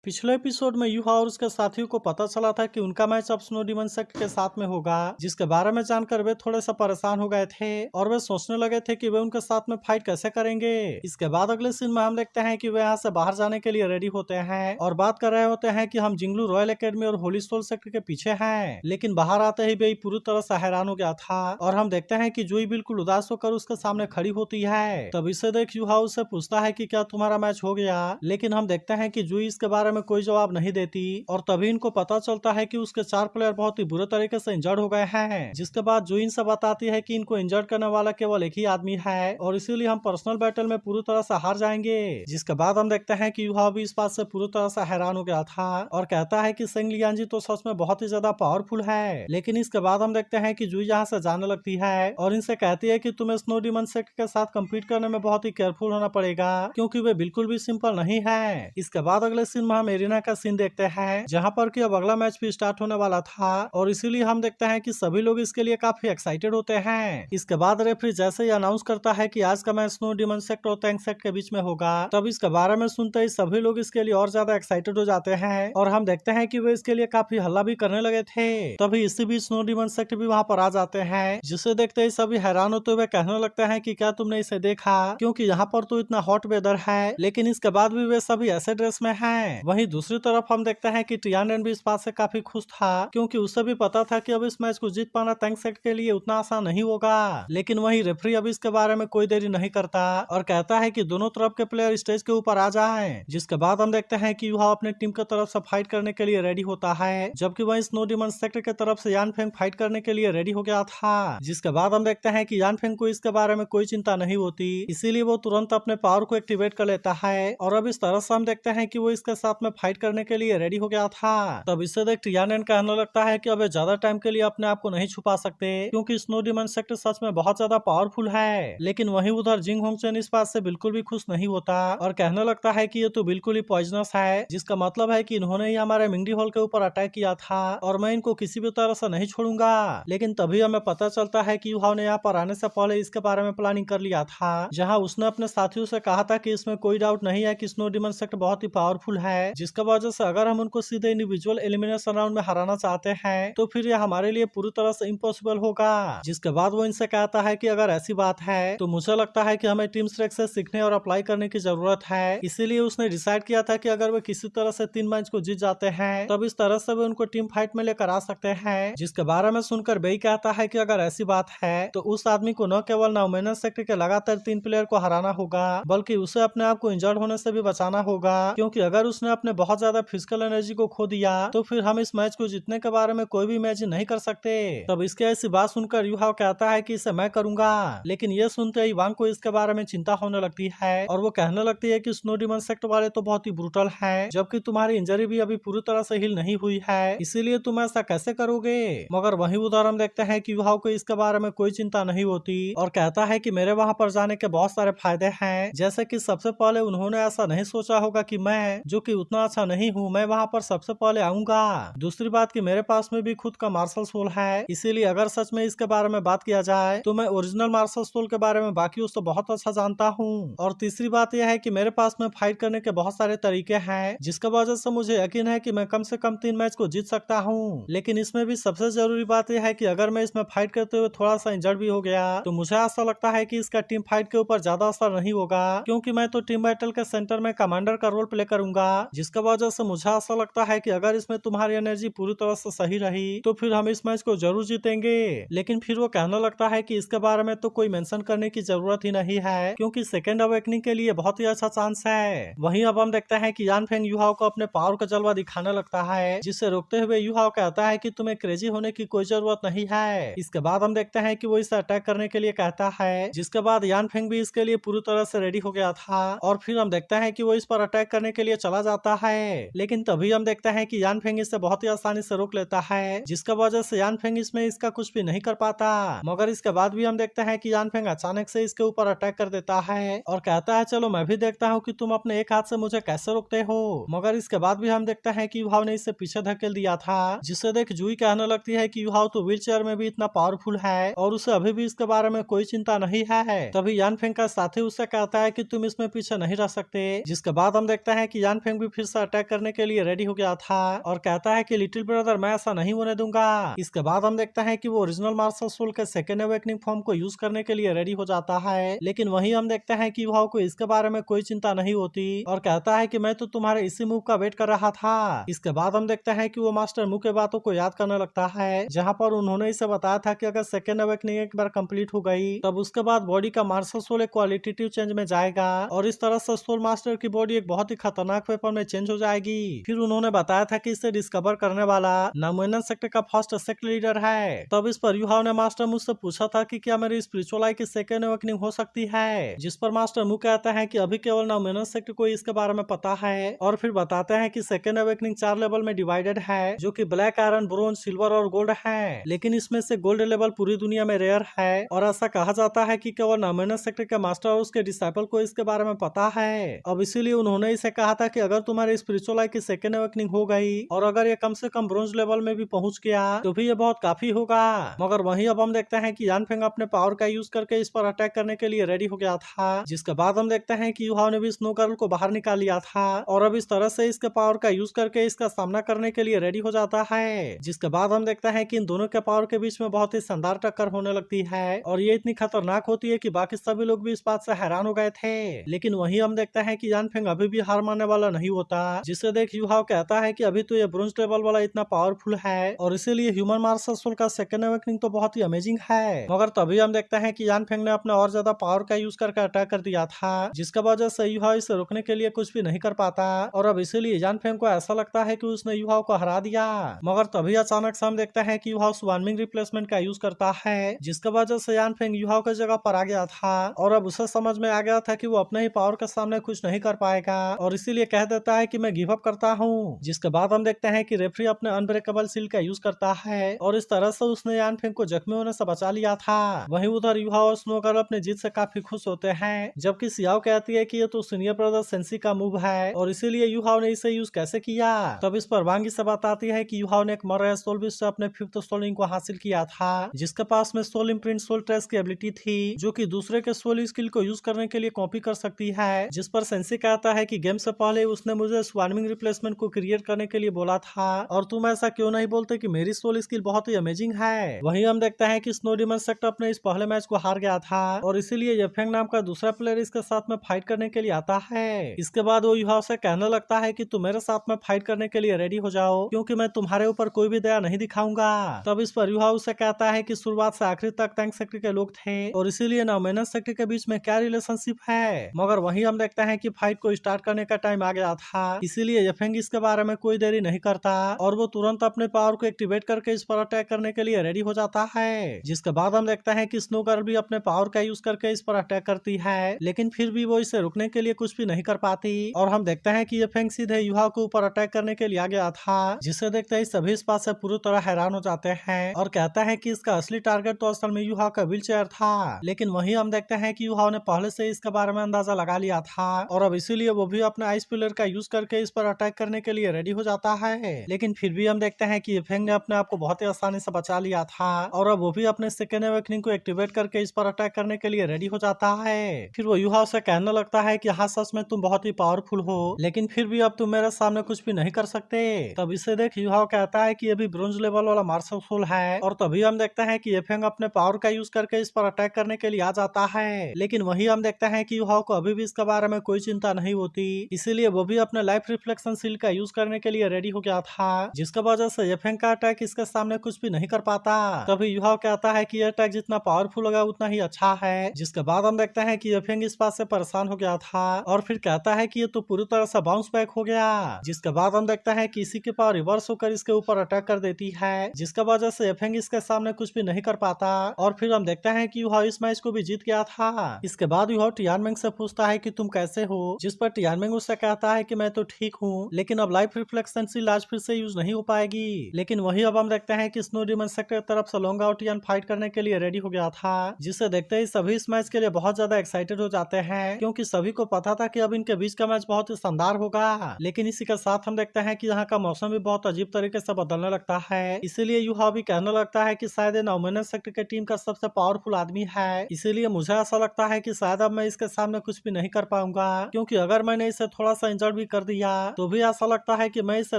पिछले एपिसोड में यूहा और उसके साथियों को पता चला था कि उनका मैच अब स्नो डिमन सेक्ट के साथ में होगा, जिसके बारे में जानकर वे थोड़े से परेशान हो गए थे और वे सोचने लगे थे कि वे उनके साथ में फाइट कैसे करेंगे। इसके बाद अगले सीन में हम देखते हैं कि वे यहाँ से बाहर जाने के लिए रेडी होते हैं और बात कर रहे होते हैं कि हम जिंगलू रॉयल एकेडमी और होली सोल सेक्टर के पीछे हैं। लेकिन बाहर आते ही वे पूरी तरह से हैरान हो गया था और हम देखते हैं कि जूही बिल्कुल उदास होकर उसके सामने खड़ी होती है। तब इसे देख यूहा उससे पूछता है कि क्या तुम्हारा मैच हो गया, लेकिन हम देखते हैं कि जूही इसके बारे में कोई जवाब नहीं देती और तभी इनको पता चलता है कि उसके 4 प्लेयर बहुत ही बुरे तरीके से इंजर्ड हो गए हैं। जिसके बाद जूही इनसे बताती है कि इनको इंजर्ड करने वाला केवल एक ही आदमी है और इसीलिए हम पर्सनल बैटल में पूरी तरह से हार जाएंगे। जिसके बाद हम देखते हैं कि यूहा भी इस बात से पूरी तरह से हैरान हो गया था और कहता है कि सेंग लियांजी तो सच में बहुत ही ज्यादा पावरफुल है। लेकिन इसके बाद हम देखते हैं कि जूही यहाँ से जाने लगती है और इनसे कहती है कि तुम्हें स्नो डिमन सेक्ट के साथ कम्पीट करने में बहुत ही केयरफुल होना पड़ेगा, क्योंकि वे बिल्कुल भी सिंपल नहीं है। इसके बाद अगले सीन में हम एरिना का सीन देखते हैं, जहां पर कि अब अगला मैच भी स्टार्ट होने वाला था और इसीलिए हम देखते हैं कि सभी लोग इसके लिए काफी एक्साइटेड होते हैं। इसके बाद रेफरी जैसे ही अनाउंस करता है कि आज का मैच स्नो डिमन सेक्ट और टैंक सेक्ट के बीच में होगा, तब इसके बारे में सुनते ही सभी लोग इसके लिए और ज्यादा एक्साइटेड हो जाते हैं और हम देखते हैं कि वे इसके लिए काफी हल्ला भी करने लगे थे। तभी इसी बीच स्नो डिमन सेक्ट भी वहाँ पर आ जाते हैं, जिसे देखते ही सभी हैरान होते हुए कहने लगते हैं कि क्या तुमने इसे देखा, क्योंकि यहाँ पर तो इतना हॉट वेदर है, लेकिन इसके बाद भी वे सभी ऐसे ड्रेस में हैं। वहीं दूसरी तरफ हम देखते हैं कि टियानरेन भी इस बात से काफी खुश था, क्योंकि उसे भी पता था कि अब इस मैच को जीत पाना टैंक सेक्ट के लिए उतना आसान नहीं होगा। लेकिन वहीं रेफरी अब इसके बारे में कोई देरी नहीं करता और कहता है कि दोनों तरफ के प्लेयर स्टेज के ऊपर आ जाएं। जिसके बाद हम देखते हैं कि यूहा अपने टीम की तरफ से फाइट करने के लिए रेडी होता है, जबकि वहीं स्नो डिमन सेक्ट की तरफ से यान फेंग फाइट करने के लिए रेडी हो गया था। जिसके बाद हम देखते हैं कि यान फेंग को इसके बारे में कोई चिंता नहीं होती, इसीलिए वो तुरंत अपने पावर को एक्टिवेट कर लेता है और अब इस तरह से हम देखते हैं कि वो इसके साथ में फाइट करने के लिए रेडी हो गया था। तब इसे देख टियानरेन कहने लगता है कि अब ज्यादा टाइम के लिए अपने आप को नहीं छुपा सकते, क्योंकि स्नो डिमन सेक्ट सच में बहुत ज्यादा पावरफुल है। लेकिन वहीं उधर जिंग होंगचेन इस बात से बिल्कुल भी खुश नहीं होता और कहने लगता है कि ये तो बिल्कुल ही पॉइजनस है, जिसका मतलब है कि इन्होंने ही हमारे मिंगडी हॉल के ऊपर अटैक किया था और मैं इनको किसी भी तरह से नहीं छोड़ूंगा। लेकिन तभी हमें पता चलता है कि यूहा ने यहाँ पर आने से पहले इसके बारे में प्लानिंग कर लिया था, जहाँ उसने अपने साथियों से कहा था कि इसमें कोई डाउट नहीं है कि स्नो डिमन सेक्ट बहुत ही पावरफुल है, जिसका वजह से अगर हम उनको सीधे इंडिविजुअल एलिमिनेशन राउंड में हराना चाहते हैं तो फिर यह हमारे लिए पूरी तरह से इम्पॉसिबल होगा। जिसके बाद वो इनसे कहता है कि अगर ऐसी बात है तो मुझे लगता है कि हमें टीम स्ट्रेक से सीखने और अप्लाई करने की जरूरत है। इसीलिए उसने डिसाइड किया था कि अगर वे किसी तरह से 3 मैच को जीत जाते हैं तब इस तरह से वे उनको टीम फाइट में लेकर आ सकते हैं। जिसके बारे में सुनकर बेई कहता है कि अगर ऐसी बात है तो उस आदमी को न केवल नौमेनन सेक्टर के लगातार 3 प्लेयर को हराना होगा, बल्कि उसे अपने आप को इंजर्ड होने से भी बचाना होगा, क्योंकि अगर उसने अपने बहुत ज्यादा फिजिकल एनर्जी को खो दिया तो फिर हम इस मैच को जीतने के बारे में कोई भी इमेजिन नहीं कर सकते। तब इसके ऐसी बात सुनकर यूहा कहता है कि इसे मैं करूंगा, लेकिन ये सुनते ही वांग को इसके बारे में चिंता होने लगती है और वो कहने लगती है कि स्नो डिमन सेक्ट वाले तो बहुत ही ब्रूटल हैं, जबकि तुम्हारी इंजरी भी अभी पूरी तरह से हील नहीं हुई है, इसीलिए तुम ऐसा कैसे करोगे। मगर वही उधर हम देखते हैं कि यूहा को इसके बारे में कोई चिंता नहीं होती और कहता है कि मेरे वहाँ पर जाने के बहुत सारे फायदे हैं, जैसे कि सबसे पहले उन्होंने ऐसा नहीं सोचा होगा कि मैं, जो कि उतना अच्छा नहीं हूँ, मैं वहाँ पर सबसे पहले आऊंगा। दूसरी बात कि मेरे पास में भी खुद का मार्शल सोल है, इसीलिए अगर सच में इसके बारे में बात किया जाए तो मैं ओरिजिनल मार्शल सोल के बारे में बाकियों से बहुत अच्छा जानता हूँ। और तीसरी बात यह है कि मेरे पास में फाइट करने के बहुत सारे तरीके हैं, जिसका वजह से मुझे यकीन है कि मैं कम से कम 3 मैच को जीत सकता हूँ। लेकिन इसमें भी सबसे जरूरी बात यह है कि अगर मैं इसमें फाइट करते हुए थोड़ा सा इंजर्ड भी हो गया तो मुझे ऐसा लगता है कि इसका टीम फाइट के ऊपर ज्यादा असर नहीं होगा, क्योंकि मैं तो टीम बैटल के सेंटर में कमांडर का रोल प्ले करूंगा, जिसका वजह से मुझे ऐसा लगता है कि अगर इसमें तुम्हारी एनर्जी पूरी तरह से सही रही तो फिर हम इस मैच को जरूर जीतेंगे। लेकिन फिर वो कहने लगता है कि इसके बारे में तो कोई मेंशन करने की जरूरत ही नहीं है, क्योंकि सेकेंड अवेकनिंग के लिए बहुत ही अच्छा चांस है। वहीं अब हम देखते हैं कि यान फेंग यूहाओ को अपने पावर का जलवा दिखाने लगता है, जिसे रोकते हुए यूहाओ कहता है कि तुम्हें क्रेजी होने की कोई जरूरत नहीं है। इसके बाद हम देखते हैं कि वो इसे अटैक करने के लिए कहता है, जिसके बाद यान फेंग भी इसके लिए पूरी तरह से रेडी हो गया था और फिर हम देखते हैं कि वो इस पर अटैक करने के लिए चला जाता है। लेकिन तभी हम देखते हैं कि यान फेंग इसे बहुत ही आसानी से रोक लेता है, जिसका वजह से यान फेंग इसमें इसका कुछ भी नहीं कर पाता। मगर इसके बाद भी हम देखते हैं कि यान फेंग अचानक से इसके ऊपर अटैक कर देता है और कहता है चलो मैं भी देखता हूँ कि तुम अपने एक हाथ से मुझे कैसे रोकते हो। मगर इसके बाद भी हम देखते हैं कि यूहाओ ने इसे पीछे धकेल दिया था, जिसे देख जूही कहने लगती है कि यूहाओ तो व्हील चेयर में भी इतना पावरफुल है और उसे अभी भी इसके बारे में कोई चिंता नहीं है। तभी यान फेंग का साथी उससे कहता है कि तुम इसमें पीछे नहीं रह सकते। जिसके बाद हम देखते हैं कि यान फेंग भी फिर से अटैक करने के लिए रेडी हो गया था और कहता है कि लिटिल ब्रदर मैं ऐसा नहीं होने दूंगा। इसके बाद हम देखते हैं कि वो ओरिजिनल मार्शल सोल के सेकेंड अवेकनिंग फॉर्म को यूज करने के लिए रेडी हो जाता है, लेकिन वहीं हम देखते हैं कि युहाओ को इसके बारे में कोई चिंता नहीं होती और कहता है कि मैं तो तुम्हारे इसी मूव का वेट कर रहा था। इसके बाद हम देखते हैं कि वो मास्टर मुंह के बातों को याद करने लगता है, जहाँ पर उन्होंने इसे बताया था कि अगर सेकेंड अवेकनिंग एक बार कंप्लीट हो गई तब उसके बाद बॉडी का मार्शल सोल एक क्वालिटेटिव चेंज में जाएगा और इस तरह से सोल मास्टर की बॉडी एक बहुत ही खतरनाक वेपन में चेंज हो जाएगी। फिर उन्होंने बताया था कि इसे डिस्कवर करने वाला नोमेनन सेक्टर का फर्स्ट सेक्ट लीडर है। तब इस पर युहाओ ने मास्टर मुझसे पूछा था कि क्या मेरी स्पिरिचुअल आई की सेकेंड अवेकनिंग हो सकती है, जिस पर मास्टर मुंह कहता है कि अभी केवल नोमेनन सेक्टर को इसके बारे में पता है और फिर बताते हैं कि सेकेंड अवेकनिंग 4 लेवल में डिवाइडेड है, जो कि ब्लैक, आयरन, ब्रोंज, सिल्वर और गोल्ड है, लेकिन इसमें से गोल्ड लेवल पूरी दुनिया में रेयर है और ऐसा कहा जाता है कि केवल नोमेनन सेक्टर के मास्टर और उसके डिसाइपल को इसके बारे में पता है। अब इसीलिए उन्होंने इसे कहा था कि अगर तुम्हारे स्पिरिचुअल आई की सेकेंड अवेकनिंग हो गई और अगर ये कम से कम ब्रोंज लेवल में भी पहुंच गया तो भी ये बहुत काफी होगा। मगर वहीं अब हम देखते हैं कि यानफेंग अपने पावर का यूज करके इस पर अटैक करने के लिए रेडी हो गया था, जिसके बाद हम देखते हैं कि युहाओ ने भी स्नो गर्ल को बाहर निकाल लिया था और अब इस तरह से इसके पावर का यूज करके इसका सामना करने के लिए रेडी हो जाता है। जिसके बाद हम देखते हैं कि इन दोनों के पावर के बीच में बहुत ही शानदार टक्कर होने लगती है और ये इतनी खतरनाक होती है कि बाकी सभी लोग भी इस बात से हैरान हो गए थे। लेकिन वहीं हम देखते हैं कि यानफेंग अभी भी हार मानने वाला नहीं होता, जिसे देख युहाओ कहता है कि अभी तो ये ब्रोंज लेवल वाला इतना पावरफुल है और इसीलिए ह्यूमन मार्शल सोल का सेकेंड अवेकनिंग तो बहुत ही अमेजिंग है। मगर तभी हम देखते हैं कि यानफेंग ने अपना और ज्यादा पावर का यूज करके अटैक कर दिया था, जिसका वजह से युहाओ इसे रोकने के लिए कुछ भी नहीं कर पाता और अब इसीलिए यानफेंग को ऐसा लगता है कि उसने युहाओ को हरा दिया। मगर तभी अचानक से हम देखते हैं कि युहाओ स्वानमिंग रिप्लेसमेंट का यूज करता है, जिसका वजह से यानफेंग युहाओ की जगह पर आ गया था और अब उसे समझ में आ गया था कि वो अपने ही पावर के सामने कुछ नहीं कर पाएगा और इसीलिए कह देता है कि मैं गिव अप करता हूँ। जिसके बाद हम देखते हैं कि रेफरी अपने अनब्रेकेबल सील का यूज करता है और इस तरह से उसने यानफेंग को जख्मी होने से बचा लिया था। वहीं उधर युहाओ और स्नो गर्ल अपने जीत से काफी खुश होते हैं, जबकि सियाओ कहती है कि ये तो सीनियर ब्रदर सेंसी का मूव है और इसीलिए युहाओ ने इसे यूज कैसे किया। तब इस पर वांगी से बताती है कि युहाओ ने एक मर रहे सोल बीस्ट से अपने फिफ्थ सोलिंग को हासिल किया था, जिसके पास में सोल इम्प्रिंट सोल ट्रेस की एबिलिटी थी, जो कि दूसरे के सोल स्किल को यूज करने के लिए कॉपी कर सकती है। जिस पर सेंसी कहता है कि गेम से पहले उसने मुझे स्वार्मिंग रिप्लेसमेंट को क्रिएट करने के लिए बोला था और तुम ऐसा क्यों नहीं बोलते कि मेरी सोल स्किल बहुत ही अमेजिंग है। वहीं हम देखते हैं कि स्नो डिमन सेक्टर अपने इस पहले मैच को हार गया था और इसीलिए येफेंग नाम का दूसरा प्लेयर इसके साथ में फाइट करने के लिए आता है। इसके बाद वो युहाओ से कहने लगता है कि तुम मेरे साथ में फाइट करने के लिए रेडी हो जाओ, क्योंकि मैं तुम्हारे ऊपर कोई भी दया नहीं दिखाऊंगा। तब इस पर युहाओ से कहता है कि शुरुआत से आखिर तक टैंक सेक्टर के लोग थे और इसीलिए नोमेनन सेक्टर के बीच में क्या रिलेशनशिप है। मगर वहीं हम देखते हैं कि फाइट को स्टार्ट करने का टाइम आ गया था, इसीलिए येफेंग इसके बारे में कोई देरी नहीं करता और वो तुरंत अपने पावर को एक्टिवेट करके इस पर अटैक करने के लिए रेडी हो जाता है। जिसके बाद हम देखते हैं कि स्नो गर्ल भी अपने पावर का यूज करके इस पर अटैक करती है, लेकिन फिर भी वो इसे रुकने के लिए कुछ भी नहीं कर पाती और हम देखते हैं कि येफेंग सीधे युहाओ के ऊपर अटैक करने के लिए आ गया था, जिसे देखते ही सभी इस बात से पूरी तरह हैरान हो जाते हैं और कहता है कि इसका असली टारगेट तो असल में युहाओ का व्हील चेयर था। लेकिन वहीं हम देखते हैं कि युहाओ ने पहले से इसके बारे में अंदाजा लगा लिया था और अब इसीलिए वो भी अपने आइस पिलर का यूज करके इस पर अटैक करने के लिए रेडी हो जाता है। लेकिन फिर भी हम देखते हैं कि येफेंग ने अपने आप को बहुत ही आसानी से बचा लिया था और अब वो भी अपने सेकेंड अवेकनिंग को एक्टिवेट करके इस पर अटैक करने के लिए रेडी हो जाता है। फिर वो युहाओ से कहने लगता है कि हाँ सच में तुम बहुत ही पावरफुल हो, लेकिन फिर भी अब तुम मेरे सामने कुछ भी नहीं कर सकते। तब इसे देख युहाओ कहता है कि ये भी ब्रोंज लेवल वाला मार्शल सोल है और तभी हम देखते हैं कि येफेंग अपने पावर का यूज करके इस पर अटैक करने के लिए आ जाता है। लेकिन वही हम देखते हैं कि युहाओ को अभी भी इसके बारे में कोई चिंता नहीं होती, इसीलिए वो भी अपने लाइफ रिफ्लेक्शन सील का यूज करने के लिए रेडी हो गया था, जिसका वजह से येफेंग का अटैक इसके सामने कुछ भी नहीं कर पाता। तभी युहाओ कहता है कि यह अटैक जितना पावरफुल होगा उतना ही अच्छा है। जिसके बाद हम देखते हैं कि येफेंग इस बात से परेशान हो गया था और फिर कहता है कि ये तो पूरी तरह से बाउंस बैक हो गया। जिसके बाद हम देखते हैं कि इसी के पावर रिवर्स होकर इसके ऊपर अटैक कर देती है, जिसका वजह से येफेंग इसके सामने कुछ भी नहीं कर पाता और फिर हम देखते हैं कि युहाओ इस मैच को भी जीत गया था। इसके बाद युहाओ टियानमेंग से पूछता है कि तुम कैसे हो, जिस पर टियानमेंग उससे कहता है कि मैं तो ठीक हूँ, लेकिन अब लाइफ रिफ्लेक्शन सील आज फिर से यूज नहीं हो पाएगी। लेकिन वही अब हम देखते हैं कि स्नो डिमन सेक्टर तरफ से लोंगा और टियान फाइट करने के लिए रेडी हो गया था, जिसे देखते ही सभी इस मैच के लिए बहुत ज्यादा एक्साइटेड हो जाते हैं, क्योंकि सभी को पता था कि अब इनके बीच का मैच बहुत ही शानदार होगा। लेकिन इसी के साथ हम देखते हैं कि यहाँ का मौसम भी बहुत अजीब तरीके से बदलने लगता है, इसीलिए युहाओ भी कहने लगता है कि शायद नोमेनन सेक्टर के टीम का सबसे पावरफुल आदमी है, इसीलिए मुझे ऐसा लगता है कि शायद अब मैं इसके सामने कुछ भी नहीं कर पाऊंगा, क्योंकि अगर मैंने इसे थोड़ा सा इंजर्ड भी कर दिया तो भी ऐसा लगता है कि मैं इसे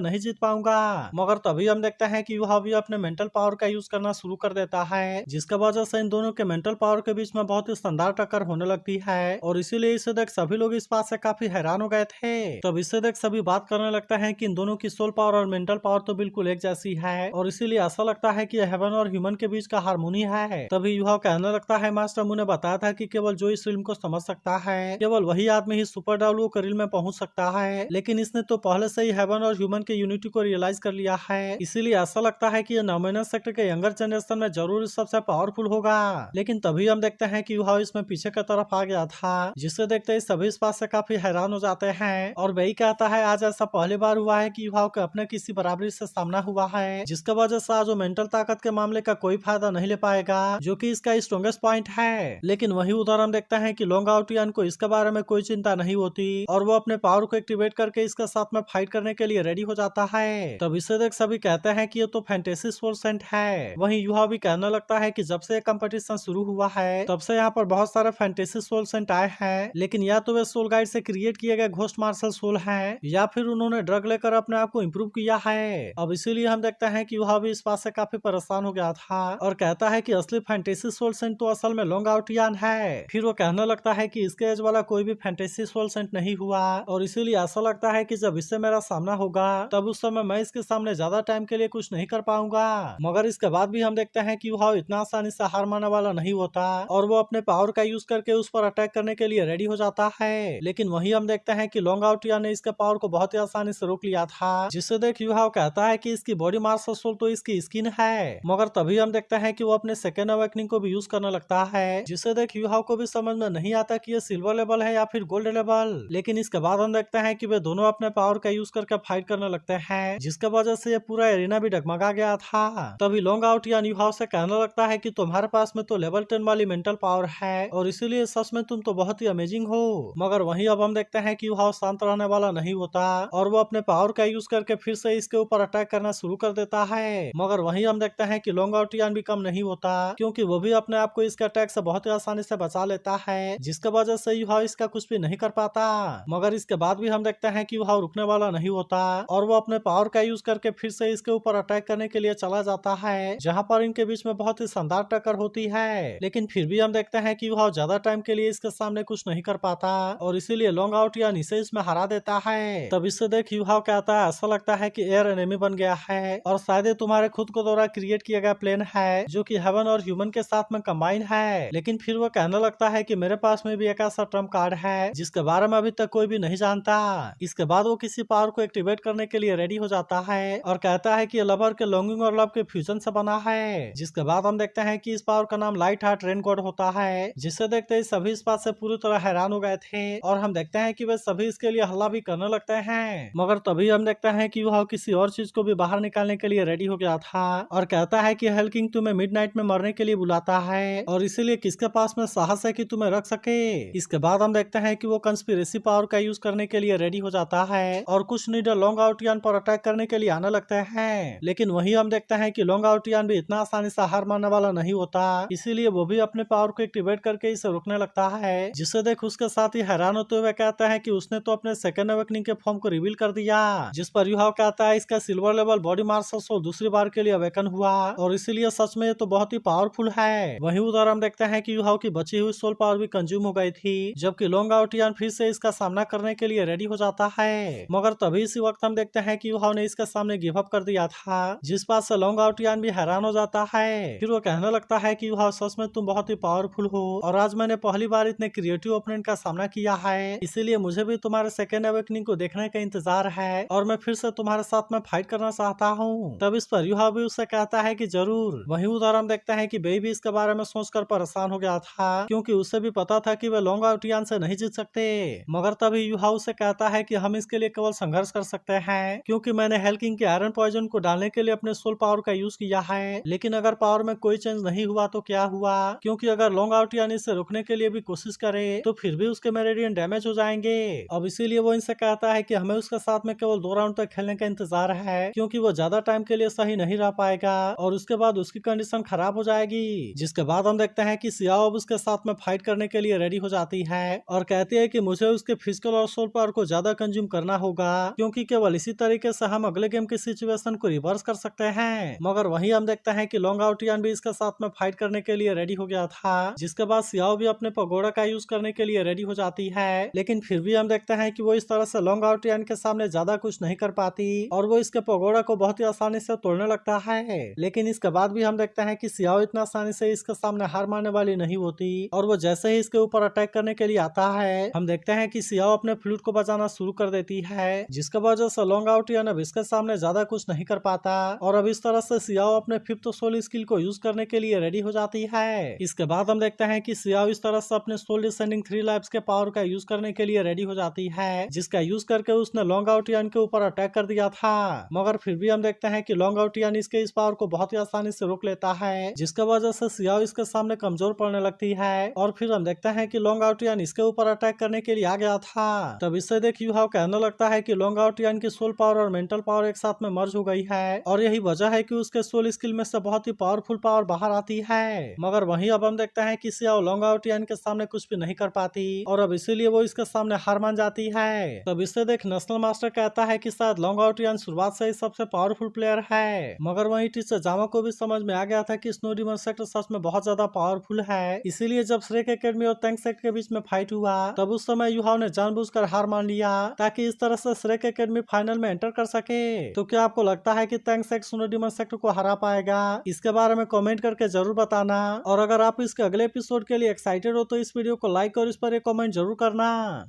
नहीं जीत पाऊंगा। मगर तभी हम देखते हैं कि युहा भी अपने मेंटल पावर का यूज करना शुरू कर देता है, जिसके वजह से इन दोनों के मेंटल पावर के बीच में बहुत ही शानदार टक्कर होने लगती है। और इसीलिए इसे देख सभी लोग इस बात से काफी हैरान हो गए थे। तब इसे देख सभी बात करने लगता है कि इन दोनों की सोल पावर और मेंटल पावर तो बिल्कुल एक जैसी है, और इसीलिए ऐसा लगता है कि हेवन और ह्यूमन के बीच का हारमोनी है। तभी युहा कहने लगता है, मास्टर मुझे बताया था कि केवल जो इस इल्म को समझ सकता है, केवल वही आदमी ही सुपर डाउलो करिल में पहुंच सकता है। लेकिन इसने तो पहले से ही हेवन और ह्यूमन के यूनिटी को रियलाइज कर लिया है, इसीलिए ऐसा लगता है कि ये नॉमिनल सेक्टर के यंगर जनरेशन में जरूर सबसे पावरफुल होगा। लेकिन तभी हम देखते हैं कि युहा इसमें पीछे की तरफ आ गया था, जिसे देखते ही सभी इस बात से काफी हैरान हो जाते हैं। और वही कहता है, आज ऐसा पहली बार हुआ है कि युहा को अपने किसी बराबरी से सामना हुआ है, जिसका वजह से आज वो मेंटल ताकत के मामले का कोई फायदा नहीं ले पाएगा, जो कि इसका स्ट्रॉन्गेस्ट पॉइंट है। लेकिन वही उधर हम देखते हैं कि लोंग आउटियन को इसके बारे में कोई चिंता नहीं होती, और वो अपने पावर को एक्टिवेट करके इसके साथ में फाइट करने के लिए रेडी हो जाता है। तब इसे देख सभी कहते हैं कि ये तो फैंटेसी सोल सेंट है। वहीं युहा भी कहने लगता है कि जब से कंपटीशन शुरू हुआ है तब से यहाँ पर बहुत सारे फैंटेसी सोल सेंट आए हैं, लेकिन या तो वे सोल गाइड से क्रिएट किए गए घोस्ट मार्शल सोल हैं, या फिर उन्होंने ड्रग लेकर अपने आप को इम्प्रूव किया है। अब इसीलिए हम देखते हैं कि युहा भी इस बात से काफी परेशान हो गया था, और कहता है कि असली फैंटेसी सोल सेंट तो असल में लोंग आउटियन है। फिर वो कहने लगता है कि इसके एज वाला कोई भी फैंटेसी सोल सेंट नहीं हुआ, और इसीलिए ऐसा लगता है कि जब इससे मेरा सामना होगा तब उस समय मैं इसके सामने ज्यादा टाइम के लिए कुछ नहीं कर पाऊंगा। मगर इसके बाद भी हम देखते हैं कि युहा इतना आसानी से हार मानने वाला नहीं होता, और वो अपने पावर का यूज करके उस पर अटैक करने के लिए रेडी हो जाता है। लेकिन वही हम देखते हैं कि लोंग आउटियन ने इसके पावर को बहुत ही आसानी से रोक लिया था, जिससे देख युहा कहता है कि इसकी बॉडी मार्शल सोल तो इसकी स्किन है। मगर तभी हम देखते हैं कि वो अपने सेकेंड अवेकनिंग को भी यूज करने लगता है, जिससे देख युहा को भी समझ में नहीं आता कि ये सिल्वर लेवल है या फिर गोल्ड लेवल। लेकिन इसके बाद हम देखते हैं कि वे दोनों अपने पावर का यूज करके फाइट करने लगते हैं, जिसके वजह से ये पूरा एरिना भी डगमगा गया था। तभी लोंग आउटियन युहा से कहने लगता है कि तुम्हारे पास में तो लेवल 10 वाली मेंटल पावर है, और इसीलिए सच में तुम तो बहुत ही अमेजिंग हो। मगर वहीं अब हम देखते हैं कि युहा शांत रहने वाला नहीं होता, और वो अपने पावर का यूज करके फिर से इसके ऊपर अटैक करना शुरू कर देता है। मगर वहीं हम देखते हैं कि लोंग आउटियन भी कम नहीं होता, क्योंकि वो भी अपने आप को इसके अटैक से बहुत ही आसानी से बचा लेता है, जिसके वजह से युहा इसका कुछ भी नहीं कर पाता। मगर इसके बाद भी हम देखते हैं कि युहा रुकने वाला नहीं होता, और वो अपने पावर का यूज करके फिर से इसके ऊपर अटैक करने के लिए चला जाता है, जहाँ पर इनके बीच में बहुत ही शानदार टक्कर होती है। लेकिन फिर भी हम देखते हैं कि युहा ज्यादा टाइम के लिए इसके सामने कुछ नहीं कर पाता, और इसीलिए लोंग आउटियन इसे इसमें हरा देता है। तब इससे देख युहा कहता है, ऐसा लगता है कि एयर एनिमी बन गया है, और शायद तुम्हारे खुद को द्वारा क्रिएट किया गया प्लेन है, जो कि हेवन और ह्यूमन के साथ में कंबाइन है। लेकिन फिर वो कहने लगता है कि मेरे पास में भी एक ऐसा ट्रम्प कार्ड है जिसके बारे में अभी तक कोई भी नहीं जानता। इसके बाद वो किसी पावर को एक्टिवेट करने के लिए रेडी हो जाता है, और कहता है कि लवर के लॉन्गिंग और लव के फ्यूजन से बना है। जिसके बाद हम देखते हैं कि इस पावर का नाम लाइट हार्ट रेन गॉड होता है, जिसे देखते ही सभी इस बात से पूरी तरह हैरान हो गए थे, और हम देखते हैं कि वे सभी इसके लिए हल्ला भी करने लगते हैं। मगर तभी हम देखते हैं कि वह किसी और चीज को भी बाहर निकालने के लिए रेडी हो गया था, और कहता है कि हेल किंग तुम्हें मिडनाइट में मरने के लिए बुलाता है, और इसीलिए किसके पास में साहस है कि तुम्हें रख सके। इसके बाद हम देखते हैं कि वो कंस्पिरेसी पावर का यूज करने के लिए रेडी हो जाता है, और कुछ नीडर लोंग आउटियन पर अटैक करने के लिए आने लगते हैं। लेकिन वही हम देखते हैं कि लोंग आउटियन भी इतना आसानी से हार मानने वाला नहीं होता, इसीलिए वो भी अपने पावर को एक्टिवेट करके इसे रोकने लगता है, जिससे देख उसके साथ ही हैरान होते हुए कहता है कि उसने तो अपने सेकेंड अवेकनिंग के फॉर्म को रिवील कर दिया। जिस पर युहा कहता है इसका silver level body martial soul दूसरी बार के लिए अवेकन हुआ, और इसीलिए सच में ये तो बहुत ही पावरफुल है। वहीं उधर हम देखते हैं कि युहा की बची हुई सोल पावर भी कंज्यूम हो गई थी, जबकि लोंग आउटियन फिर से इसका सामना करने के लिए रेडी हो जाता है। मगर तभी इसी वक्त हम देखते हैं कि युहा ने इसके सामने गिव अप कर दिया था, जिस बात से लोंग आउटियन भी हैरान हो जाता है। फिर वो कहने लगता है कि युहा सच में तुम बहुत ही पावरफुल हो, और आज मैंने पहली बार इतने क्रिएटिव ओपोनेंट का सामना किया है, इसीलिए मुझे भी तुम्हारे सेकेंड अवेकनिंग को देखने का इंतजार है, और मैं फिर से तुम्हारे साथ में फाइट करना चाहता हूँ। तब इस पर युहा भी उससे कहता है कि जरूर। वहीं उधर हम देखते हैं कि बेबी इसके बारे में सोचकर परेशान हो गया था, क्योंकि उसे भी पता था कि वे लोंग आउटियन से नहीं जीत सकते। मगर तभी युहा उसे कहता है कि हम इसके लिए केवल संघर्ष कर सकते हैं, क्योंकि मैंने हेल किंग के आयरन पॉइजन को डालने के लिए अपने सोल पावर का यूज किया है। लेकिन अगर पावर में कोई चेंज नहीं हुआ तो क्या हुआ, क्योंकि अगर लोंग आउटियन इसे रोकने के लिए भी कोशिश करे तो फिर भी उसके मेरेडियन डैमेज हो जाएंगे। अब इसीलिए वो इनसे कहता है कि हमें उसके साथ में केवल 2 राउंड तक खेलने का इंतजार है, क्योंकि वो ज्यादा टाइम के लिए सही नहीं रह पाएगा, और उसके बाद उसकी कंडीशन खराब हो जाएगी। जिसके बाद हम देखते हैं कि सियाओ अब उसके साथ में फाइट करने के लिए रेडी हो जाती है, और कहती है कि मुझे उसके फिजिकल और सोल पावर को ज्यादा कंज्यूम करना होगा, क्योंकि केवल इसी तरीके से हम अगले गेम की सिचुएशन को रिवर्स कर सकते हैं। मगर वहीं हम देखते हैं कि लोंग आउटियन भी इसके साथ में फाइट करने के लिए रेडी हो गया था, जिसके बाद सियाओ भी अपने पगोड़ा का यूज करने के लिए रेडी हो जाती है। लेकिन फिर भी हम देखते हैं कि वो इस तरह से लोंग आउटियन के सामने ज्यादा कुछ नहीं कर पाती और वो इसके पगोड़ा को बहुत ही आसानी से तोड़ने लगता है। लेकिन इसके बाद भी हम देखते हैं कि सियाओ इतना आसानी से इसके सामने हार मानने वाली नहीं होती और वो जैसे ही इसके ऊपर अटैक करने के लिए आता है, हम देखते हैं कि सियाओ अपने फ्लूट को बजाना शुरू कर देती है, जिसके वजह से लोंग आउटियन अब इसके सामने ज्यादा कुछ नहीं कर पाता और अब इस तरह से सियाओ अपने फिफ्थ सोल स्किल को यूज करने के लिए रेडी हो जाती है। इसके बाद हम देखते हैं कि सियाओ इस तरह से अपने सोल डिसेंडिंग 3 लाइफ्स के पावर का यूज करने के लिए रेडी हो जाती है, जिसका यूज करके उसने लोंग आउटियन के ऊपर अटैक कर दिया था। मगर फिर भी हम देखते हैं कि लोंग आउटियन इसके इस पावर को बहुत ही आसानी से रोक लेता है, जिसके वजह से सियाओ इसके सामने कमजोर पड़ने लगती है और फिर हम देखते हैं कि लोंग आउटियन इसके ऊपर अटैक करने के लिए आ गया था। तब इससे देख यू हाव कहने लगता है कि लोंग आउटियन की सोल पावर और मेंटल पावर एक साथ में मर्ज हो गई है और यही वजह है कि उसके सोल स्किल में से बहुत ही पावरफुल पावर बाहर आती है। मगर वहीं अब हम देखते हैं कि सियाओ लोंग आउटियन के सामने कुछ भी नहीं कर पाती और अब इसीलिए वो इसके सामने हार मान जाती है। तब इससे देख नेशनल मास्टर कहता है कि शायद लोंग आउटियन शुरुआत से ही सबसे पावरफुल प्लेयर है। मगर वहीं टीचर जामा को भी समझ में आ गया था कि स्नो डिमन सेक्टर सच में बहुत ज्यादा पावरफुल है, इसीलिए जब श्रेक एकेडमी और टैंक सेक्टर के बीच में फाइट हुआ तब उस समय यूहाव ने जानबूझकर हार मान लिया ताकि इस तरह से श्रेक एकेडमी फाइनल में एंटर कर सके। तो क्या आपको लगता है कि tank sector snow demon sector को हरा पाएगा? इसके बारे में कमेंट करके जरूर बताना और अगर आप इसके अगले एपिसोड के लिए एक्साइटेड हो तो इस वीडियो को लाइक और इस पर एक कमेंट जरूर करना।